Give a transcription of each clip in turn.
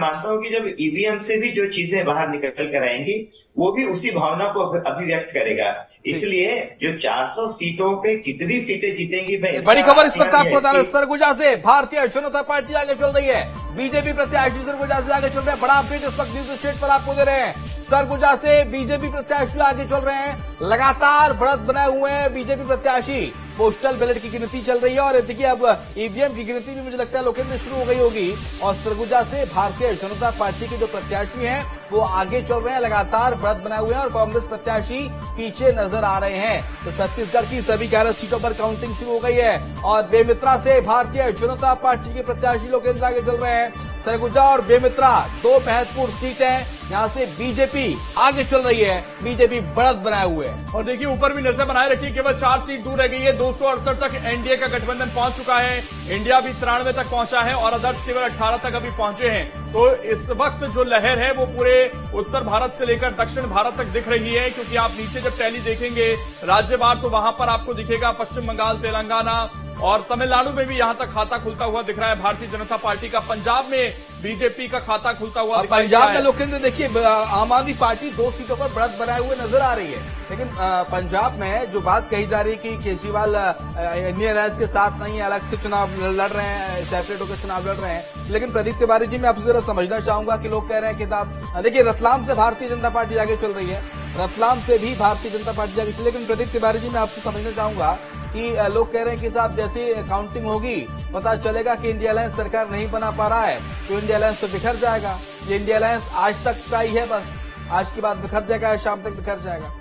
मानता हूँ कि जब ईवीएम से भी जो चीजें बाहर निकल कर आएंगी वो भी उसी भावना को अभिव्यक्त करेगा। इसलिए जो 400 सीटों पे कितनी सीटें जीतेंगी मैं बड़ी इसका खबर इस वक्त आकलन आपको है बता रहे कि सरगुजा से भारतीय जनता पार्टी आगे चल रही है। बीजेपी प्रत्याशी सरगुजा से आगे चल रहे हैं। बड़ा अपडेट इस वक्त न्यूज स्टेट पर आपको दे रहे हैं। सरगुजा से बीजेपी प्रत्याशी आगे चल रहे हैं। लगातार बढ़त बनाए हुए हैं बीजेपी प्रत्याशी। पोस्टल बैलेट की गिनती चल रही है और देखिए अब ईवीएम की गिनती भी मुझे लगता है लोकेंद्र शुरू हो गई होगी। और सरगुजा से भारतीय जनता पार्टी के जो प्रत्याशी हैं वो आगे चल रहे हैं, लगातार बढ़त बनाए हुए हैं और कांग्रेस प्रत्याशी पीछे नजर आ रहे हैं। तो छत्तीसगढ़ की सभी 11 सीटों पर काउंटिंग शुरू हो गई है और बेमित्रा से भारतीय जनता पार्टी के प्रत्याशी लोकेंद्र आगे चल रहे हैं। सरगुजा और बेमित्रा दो महत्वपूर्ण सीट हैं, यहां से बीजेपी आगे चल रही है। बीजेपी बढ़त बनाए हुए है और देखिए ऊपर भी नजर बनाए रखिए, केवल 4 सीट दूर रह गई है। 268 तक एनडीए का गठबंधन पहुंच चुका है। इंडिया भी 93 तक पहुंचा है और अदर्स केवल 18 तक अभी पहुंचे हैं। तो इस वक्त जो लहर है वो पूरे उत्तर भारत से लेकर दक्षिण भारत तक दिख रही है, क्योंकि आप नीचे जब टैली देखेंगे राज्यवार तो वहां पर आपको दिखेगा पश्चिम बंगाल, तेलंगाना और तमिलनाडु में भी यहां तक खाता खुलता हुआ दिख रहा है भारतीय जनता पार्टी का। पंजाब में बीजेपी का खाता खुलता हुआ दिख रहा है। पंजाब में लोकेंद्र देखिए आम आदमी पार्टी 2 सीटों पर बढ़त बनाए हुए नजर आ रही है। लेकिन पंजाब में जो बात कही जा रही है कि केजरीवाल इंडियन अलायंस के साथ नहीं है, अलग से चुनाव लड़ रहे हैं, सेपरेट होकर चुनाव लड़ रहे हैं। लेकिन प्रदीप तिवारी जी मैं आपसे जरा समझना चाहूंगा कि लोग कह रहे हैं कि साहब देखिए रतलाम से भारतीय जनता पार्टी आगे चल रही है, रतलाम से भी भारतीय जनता पार्टी आगे चल रही है। लेकिन प्रदीप तिवारी जी मैं आपसे समझना चाहूंगा कि लोग कह रहे हैं कि साहब जैसी काउंटिंग होगी पता चलेगा कि इंडिया अलायंस सरकार नहीं बना पा रहा है तो इंडिया अलायंस तो बिखर जाएगा। ये इंडिया अलायंस आज तक का ही है, बस आज के बाद बिखर जाएगा, शाम तक बिखर जाएगा।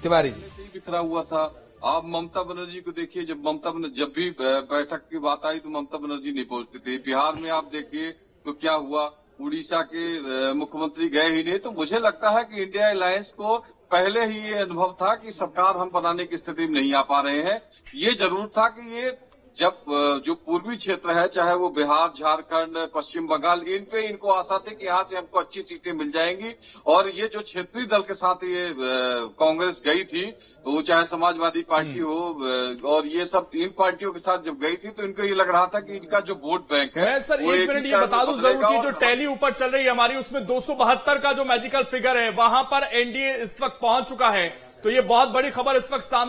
तिवारी जी बिखरा हुआ था। आप ममता बनर्जी को देखिए, जब भी बैठक की बात आई तो ममता बनर्जी नहीं पहुंचती थी। बिहार में आप देखिए तो क्या हुआ, उड़ीसा के मुख्यमंत्री गए ही नहीं। तो मुझे लगता है कि इंडिया अलायंस को पहले ही ये अनुभव था कि सरकार हम बनाने की स्थिति में नहीं आ पा रहे हैं। ये जरूर था कि ये जब जो पूर्वी क्षेत्र है, चाहे वो बिहार, झारखंड, पश्चिम बंगाल, इन पे इनको आशा थी कि यहाँ से हमको अच्छी सीटें मिल जाएंगी। और ये जो क्षेत्रीय दल के साथ ये कांग्रेस गई थी, वो चाहे समाजवादी पार्टी हो और ये सब इन पार्टियों के साथ जब गई थी तो इनको ये लग रहा था कि इनका जो वोट बैंक है। मैं सर एक मिनट ये बता दूं जरूर कि जो टैली ऊपर चल रही है हमारी, उसमें 272 का जो मैजिकल फिगर है वहां पर एनडीए इस वक्त पहुंच चुका है। तो ये बहुत बड़ी खबर इस वक्त सामने